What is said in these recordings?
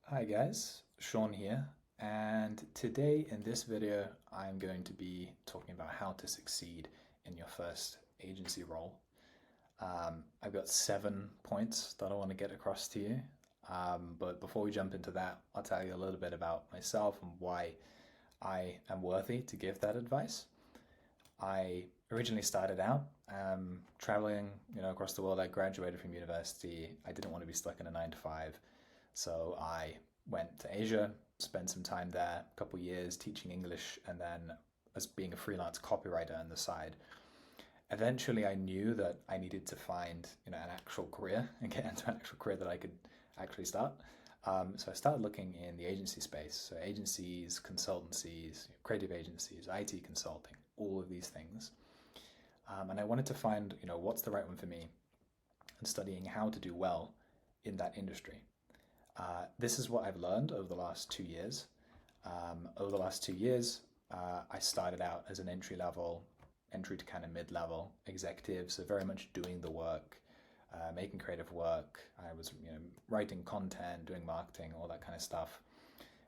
Hi guys, Sean here, and today in this video I'm going to be talking about how to succeed in your first agency role. I've got 7 points that I want to get across to you, but before we jump into that, I'll tell you a little bit about myself and why I am worthy to give that advice. I originally started out traveling, across the world. I graduated from university. I didn't want to be stuck in a 9 to 5, so I went to Asia, spent some time there, a couple years teaching English, and then as being a freelance copywriter on the side. Eventually, I knew that I needed to find, an actual career and get into an actual career that I could actually start. So I started looking in the agency space. So agencies, consultancies, creative agencies, IT consulting, all of these things. And I wanted to find, what's the right one for me, and studying how to do well in that industry. This is what I've learned over the last 2 years. I started out as an entry to kind of mid-level executive, so very much doing the work, making creative work. I was, writing content, doing marketing, all that kind of stuff.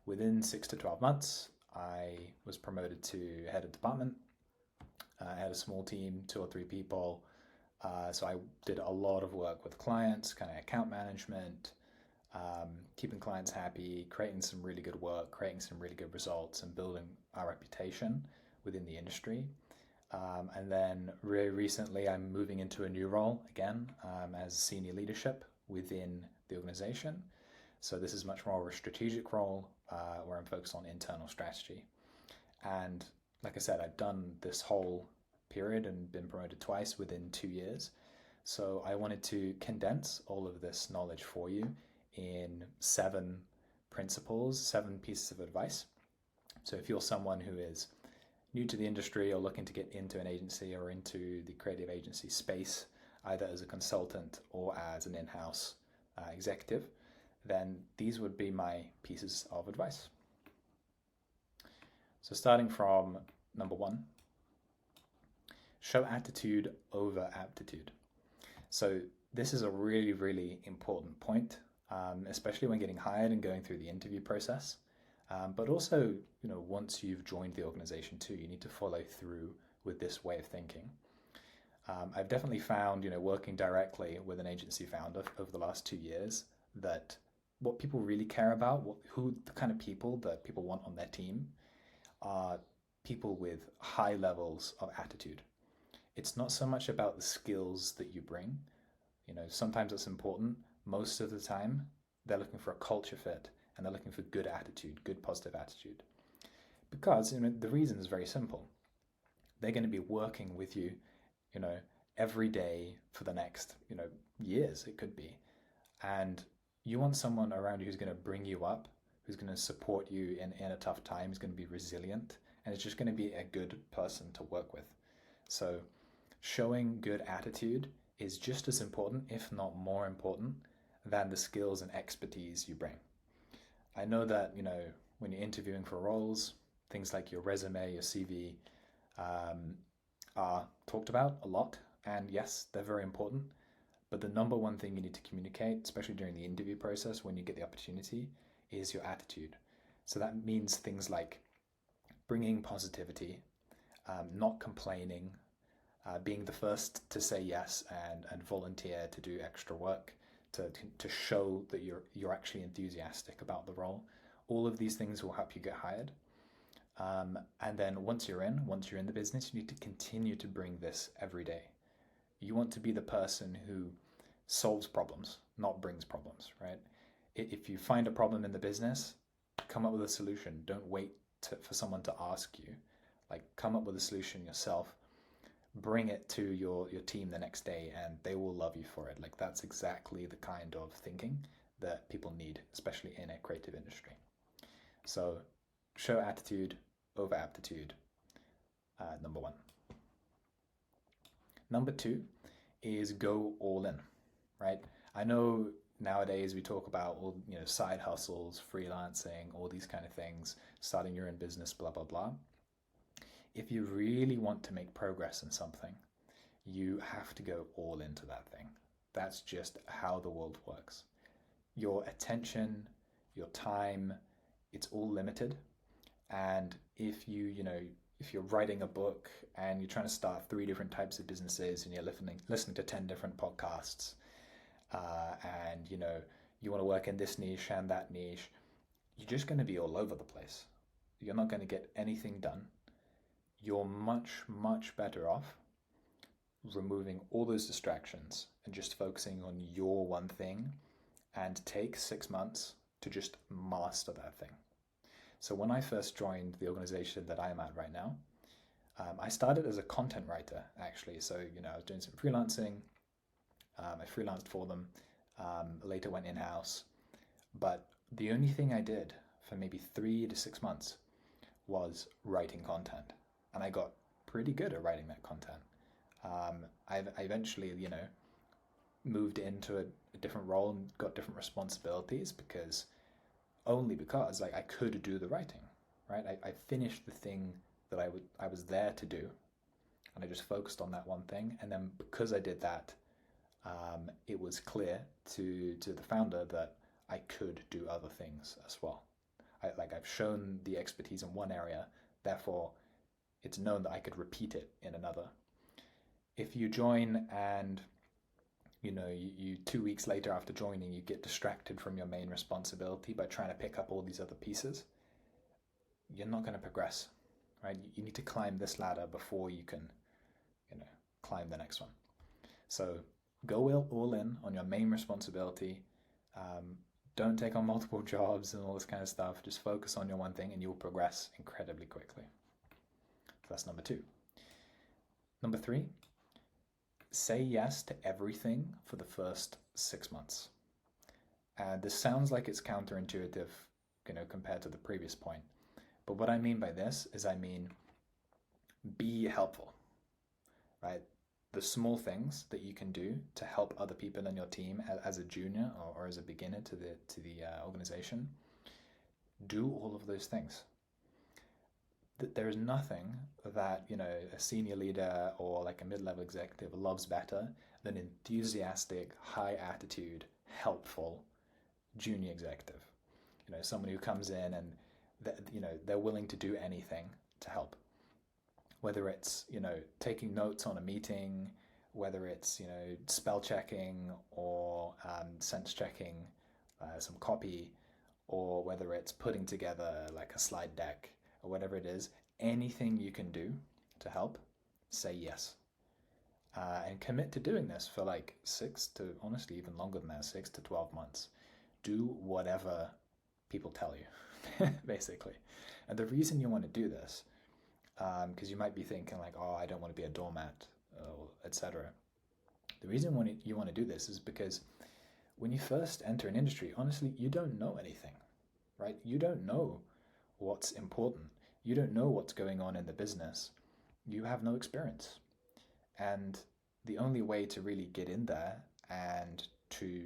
Within 6 to 12 months, I was promoted to head of department. I had a small team, 2 or 3 people. So I did a lot of work with clients, kind of account management, keeping clients happy, creating some really good work, creating some really good results, and building our reputation within the industry. And then very recently, I'm moving into a new role again, as senior leadership within the organization. So this is much more of a strategic role, where I'm focused on internal strategy. And like I said, I've done this whole period and been promoted twice within 2 years. So I wanted to condense all of this knowledge for you in 7 principles, 7 pieces of advice. So if you're someone who is new to the industry or looking to get into an agency or into the creative agency space, either as a consultant or as an in-house executive, then these would be my pieces of advice. So starting from number 1, show attitude over aptitude. So this is a really, really important point, especially when getting hired and going through the interview process. But also, once you've joined the organization too, you need to follow through with this way of thinking. I've definitely found, working directly with an agency founder over the last 2 years, that what people really care about, who the kind of people that people want on their team, are people with high levels of attitude. It's not so much about the skills that you bring. Sometimes it's important. Most of the time, they're looking for a culture fit, and they're looking for good attitude, good positive attitude. Because the reason is very simple. They're going to be working with you, every day for the next, years, it could be. And you want someone around you who's going to bring you up, who's going to support you in a tough time, who's going to be resilient, and it's just going to be a good person to work with. So showing good attitude is just as important, if not more important, than the skills and expertise you bring. I know that, when you're interviewing for roles, things like your resume, your CV, are talked about a lot. And yes, they're very important. But the number one thing you need to communicate, especially during the interview process when you get the opportunity, is your attitude. So that means things like bringing positivity, not complaining, being the first to say yes and volunteer to do extra work, to show that you're actually enthusiastic about the role. All of these things will help you get hired. And then once you're in the business, you need to continue to bring this every day. You want to be the person who solves problems, not brings problems, right? If you find a problem in the business, come up with a solution. Don't wait for someone to ask you. Like, come up with a solution yourself. Bring it to your team the next day, and they will love you for it. Like, that's exactly the kind of thinking that people need, especially in a creative industry. So show attitude over aptitude, number 1. Number 2 is go all in, right? I know nowadays we talk about all, side hustles, freelancing, all these kind of things, starting your own business, blah, blah, blah. If you really want to make progress in something, you have to go all into that thing. That's just how the world works. Your attention, your time, it's all limited. And if if you're writing a book and you're trying to start 3 different types of businesses and you're listening to 10 different podcasts, and you want to work in this niche and that niche, you're just going to be all over the place. You're not going to get anything done. You're much, much better off removing all those distractions and just focusing on your one thing, and take 6 months to just master that thing. So when I first joined the organization that I am at right now, I started as a content writer, actually. So, I was doing some freelancing. I freelanced for them, later went in-house. But the only thing I did for maybe 3 to 6 months was writing content. And I got pretty good at writing that content. I eventually, moved into a different role and got different responsibilities because I could do the writing, right? I finished the thing that I was there to do, and I just focused on that one thing. And then because I did that, it was clear to the founder that I could do other things as well. I've shown the expertise in one area, therefore it's known that I could repeat it in another. If you join and you 2 weeks later after joining, you get distracted from your main responsibility by trying to pick up all these other pieces, you're not going to progress, right? You need to climb this ladder before you can, climb the next one. So go all in on your main responsibility. Don't take on multiple jobs and all this kind of stuff. Just focus on your one thing and you'll progress incredibly quickly. So that's number 2. Number 3, say yes to everything for the first 6 months. And this sounds like it's counterintuitive, compared to the previous point. But what I mean by this is be helpful, right? The small things that you can do to help other people in your team as a junior or as a beginner to the organization, do all of those things. There is nothing that a senior leader or like a mid-level executive loves better than enthusiastic, high attitude, helpful junior executive. Someone who comes in and they're willing to do anything to help. Whether it's taking notes on a meeting, whether it's spell checking or sense checking some copy, or whether it's putting together like a slide deck, or whatever it is, anything you can do to help, say yes. And commit to doing this for like 6 to, honestly, even longer than that, 6 to 12 months. Do whatever people tell you, basically. And the reason you want to do this, because you might be thinking like, oh, I don't want to be a doormat, etc. The reason you want to do this is because when you first enter an industry, honestly, you don't know anything, right? You don't know what's important. You don't know what's going on in the business. You have no experience. And the only way to really get in there and to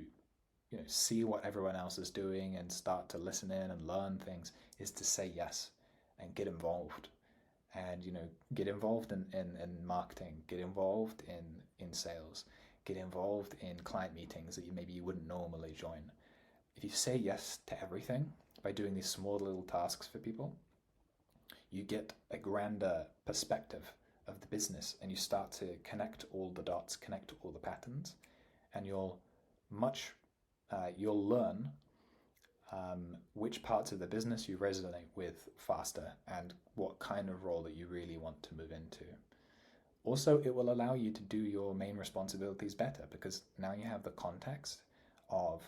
see what everyone else is doing and start to listen in and learn things is to say yes and get involved. And get involved in marketing, get involved in sales, get involved in client meetings that maybe you wouldn't normally join. If you say yes to everything, by doing these small little tasks for people, you get a grander perspective of the business and you start to connect all the dots, connect all the patterns, and you'll learn which parts of the business you resonate with faster and what kind of role that you really want to move into. Also, it will allow you to do your main responsibilities better because now you have the context of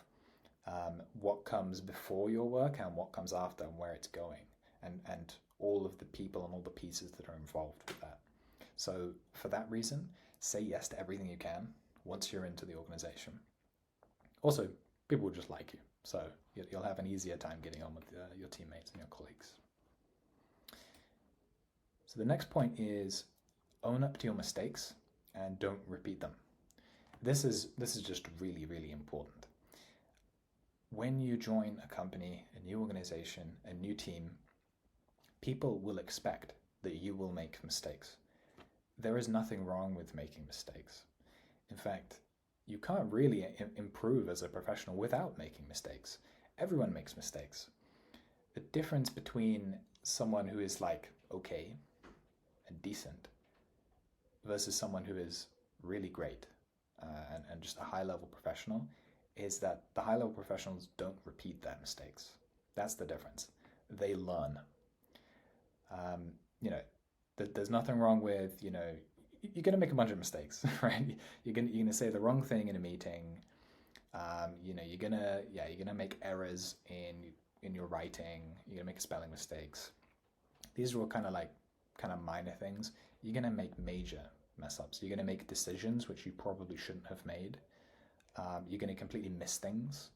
what comes before your work and what comes after and where it's going, and all of the people and all the pieces that are involved with that. So for that reason, say yes to everything you can once you're into the organization. Also, people will just like you, so you'll have an easier time getting on with your teammates and your colleagues. So the next point is own up to your mistakes and don't repeat them. This is just really, really important. When you join a company, a new organization, a new team, people will expect that you will make mistakes. There is nothing wrong with making mistakes. In fact, you can't really improve as a professional without making mistakes. Everyone makes mistakes. The difference between someone who is like okay and decent versus someone who is really great and just a high level professional is that the high level professionals don't repeat their mistakes. That's the difference. They learn. Um, you know, there's nothing wrong with, you're going to make a bunch of mistakes, right? You're gonna say the wrong thing in a meeting. You're gonna make errors in your writing. You're gonna make spelling mistakes. These are all kind of minor things. You're gonna make major mess ups. You're gonna make decisions which you probably shouldn't have made. You're gonna completely miss things.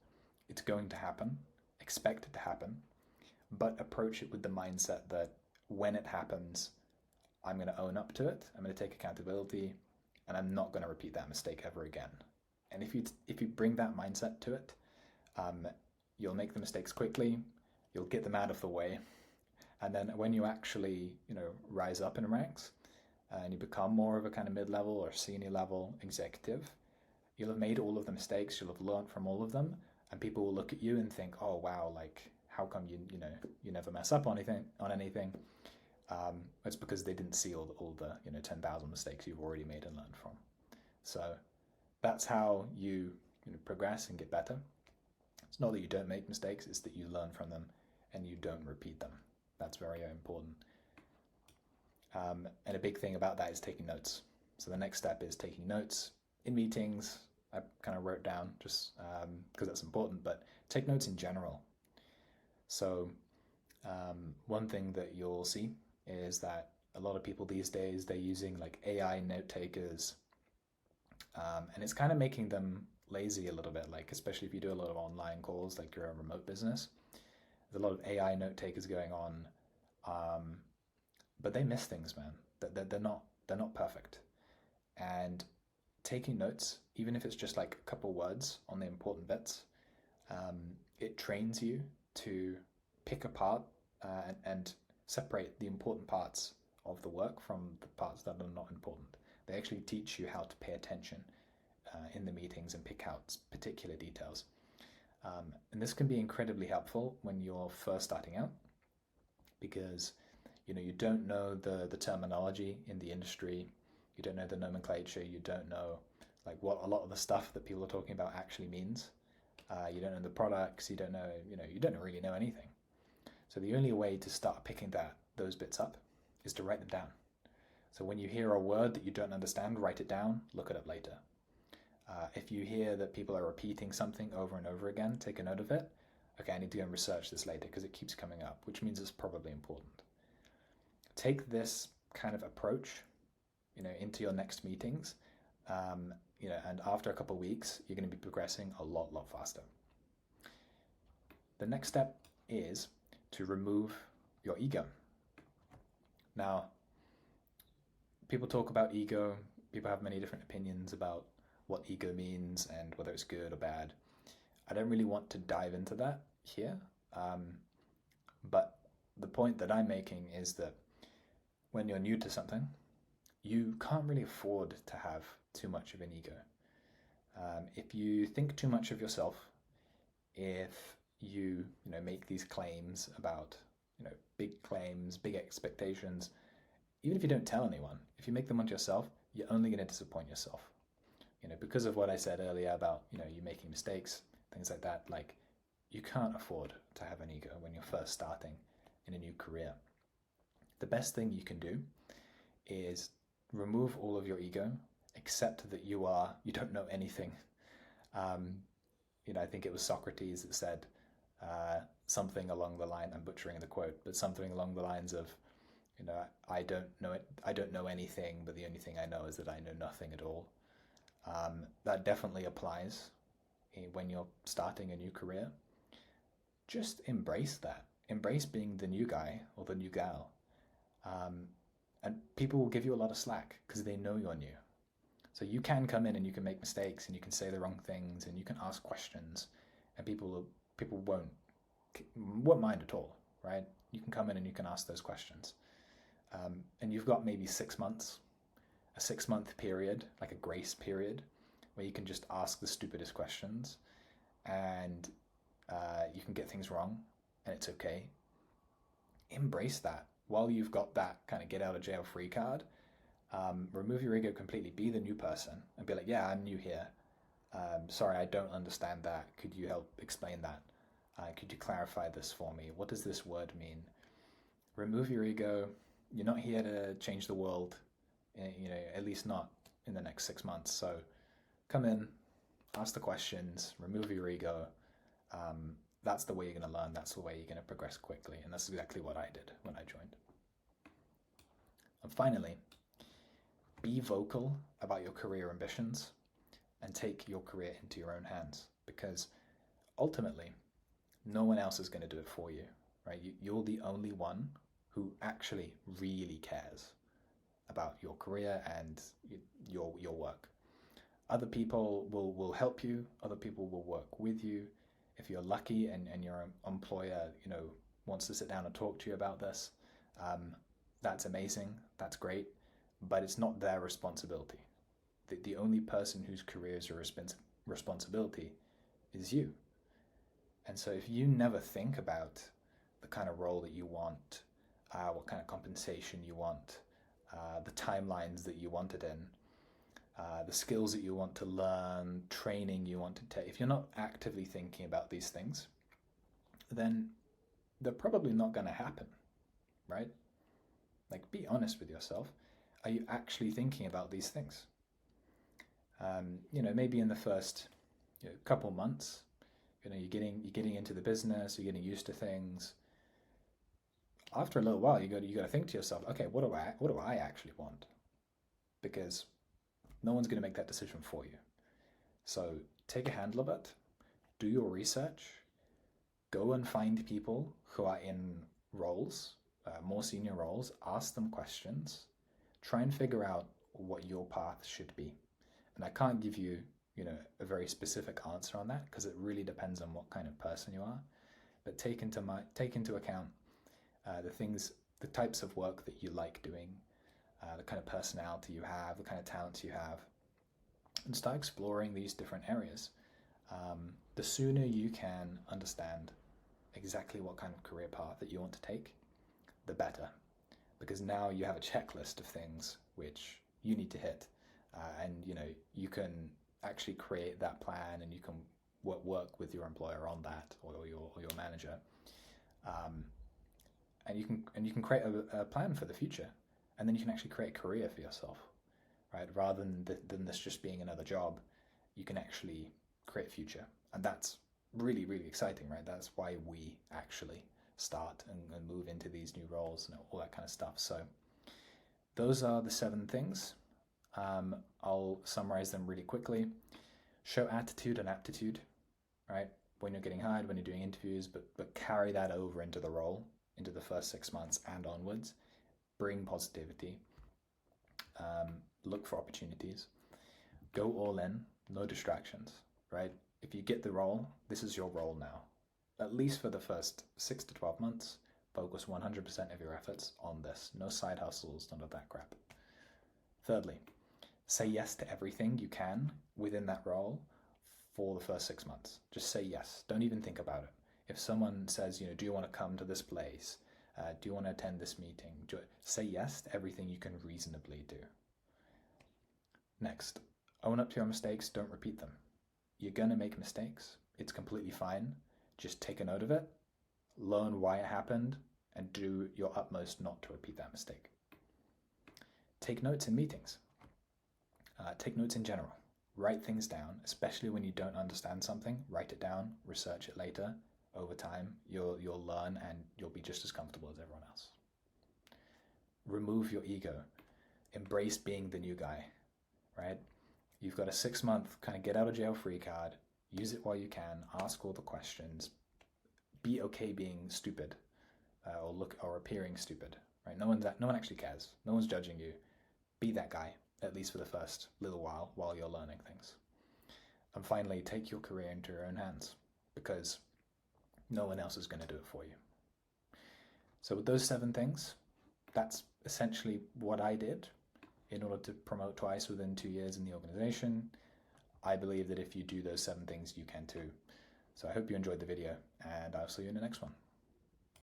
It's going to happen. Expect it to happen, but approach it with the mindset that when it happens, I'm going to own up to it. I'm going to take accountability, and I'm not going to repeat that mistake ever again. And if you bring that mindset to it, you'll make the mistakes quickly. You'll get them out of the way, and then when you actually rise up in ranks and you become more of a kind of mid-level or senior level executive, you'll have made all of the mistakes. You'll have learned from all of them, and people will look at you and think, "Oh wow, like how come you never mess up on anything?" It's because they didn't see all the 10,000 mistakes you've already made and learned from. So that's how you progress and get better. It's not that you don't make mistakes, it's that you learn from them and you don't repeat them. That's very important. And a big thing about that is taking notes. So the next step is taking notes in meetings. I kind of wrote down just because that's important, but take notes in general. So one thing that you'll see is that a lot of people these days, they're using like AI note takers, and it's kind of making them lazy a little bit, like especially if you do a lot of online calls, like you're a remote business. There's a lot of AI note takers going on, but they miss things, man. They're not perfect. And taking notes, even if it's just like a couple words on the important bits, it trains you to pick apart and separate the important parts of the work from the parts that are not important. They actually teach you how to pay attention in the meetings and pick out particular details. And this can be incredibly helpful when you're first starting out, because you don't know the terminology in the industry, you don't know the nomenclature, you don't know like what a lot of the stuff that people are talking about actually means. You don't know the products, you don't really know anything. So the only way to start picking those bits up is to write them down. So when you hear a word that you don't understand, write it down, look it up later. If you hear that people are repeating something over and over again, take a note of it. Okay, I need to go and research this later because it keeps coming up, which means it's probably important. Take this kind of approach, into your next meetings, and after a couple of weeks, you're going to be progressing a lot faster. The next step is to remove your ego. Now, people talk about ego. People have many different opinions about what ego means and whether it's good or bad. I don't really want to dive into that here. But the point that I'm making is that when you're new to something, you can't really afford to have too much of an ego. If you think too much of yourself, if you make these claims about big claims, big expectations, even if you don't tell anyone, if you make them onto yourself, you're only going to disappoint yourself. Because of what I said earlier about you making mistakes, things like that. Like, you can't afford to have an ego when you're first starting in a new career. The best thing you can do is remove all of your ego, accept that you don't know anything. I think it was Socrates that said something along the line, I'm butchering the quote, but something along the lines of, I don't know anything, but the only thing I know is that I know nothing at all. That definitely applies when you're starting a new career. Just embrace that. Embrace being the new guy or the new gal. And people will give you a lot of slack because they know you're new. So you can come in and you can make mistakes and you can say the wrong things and you can ask questions, and people won't mind at all, right? You can come in and you can ask those questions. And you've got maybe 6 months, a 6-month period, like a grace period, where you can just ask the stupidest questions. And You can get things wrong, and it's okay. Embrace that. While you've got that kind of get out of jail free card, remove your ego completely. Be the new person and be like, yeah, I'm new here. Sorry, I don't understand that. Could you help explain that? Could you clarify this for me? What does this word mean? Remove your ego. You're not here to change the world, at least not in the next 6 months. So come in, ask the questions, remove your ego. That's the way you're going to learn. That's the way you're going to progress quickly. And that's exactly what I did when I joined. And finally, be vocal about your career ambitions and take your career into your own hands, because ultimately, no one else is going to do it for you, right? You're the only one who actually really cares about your career and your work. Other people will help you. Other people will work with you. If you're lucky and your employer, wants to sit down and talk to you about this, that's amazing. That's great. But it's not their responsibility. The only person whose career is your responsibility is you. And so if you never think about the kind of role that you want, what kind of compensation you want, the timelines that you want it in, the skills that you want to learn, training you want to take, if you're not actively thinking about these things, then they're probably not going to happen, right? Like, be honest with yourself. Are you actually thinking about these things? Maybe in the first couple months, you're getting into the business, you're getting used to things. After a little while, you got to think to yourself, okay, what do I actually want? Because no one's going to make that decision for you. So take a handle of it, do your research, go and find people who are in roles, more senior roles, ask them questions, try and figure out what your path should be. And I can't give you, a very specific answer on that, because it really depends on what kind of person you are. But take into account the types of work that you like doing, the kind of personality you have, the kind of talents you have, and start exploring these different areas. The sooner you can understand exactly what kind of career path that you want to take, the better, because now you have a checklist of things which you need to hit, and you can actually create that plan, and you can work with your employer on that, or your manager, and you can create a plan for the future, and then you can actually create a career for yourself, right? Rather than this just being another job, you can actually create a future, and that's really, really exciting, right? That's why we actually start and move into these new roles and all that kind of stuff. So those are the 7 things. I'll summarize them really quickly. Show attitude and aptitude, right? When you're getting hired, when you're doing interviews, but carry that over into the role, into the first 6 months and onwards. Bring positivity. Look for opportunities. Go all in, no distractions, right? If you get the role, this is your role now. At least for the first 6 to 12 months, focus 100% of your efforts on this. No side hustles, none of that crap. Thirdly, say yes to everything you can within that role for the first 6 months. Just say yes. Don't even think about it. If someone says, do you want to come to this place? Do you want to attend this meeting? Say yes to everything you can reasonably do. Next, own up to your mistakes. Don't repeat them. You're going to make mistakes. It's completely fine. Just take a note of it, learn why it happened, and do your utmost not to repeat that mistake. Take notes in meetings. Take notes in general. Write things down, especially when you don't understand something. Write it down, research it later. Over time, you'll learn, and you'll be just as comfortable as everyone else. Remove your ego. Embrace being the new guy, right? You've got a 6-month kind of get out of jail free card. Use it while you can. Ask all the questions. Be okay being stupid, or appearing stupid, right? No one actually cares. No one's judging you. Be that guy, at least for the first little while you're learning things. And finally, take your career into your own hands, because no one else is going to do it for you. So with those 7 things, that's essentially what I did in order to promote twice within 2 years in the organization. I believe that if you do those 7 things, you can too. So I hope you enjoyed the video, and I'll see you in the next one.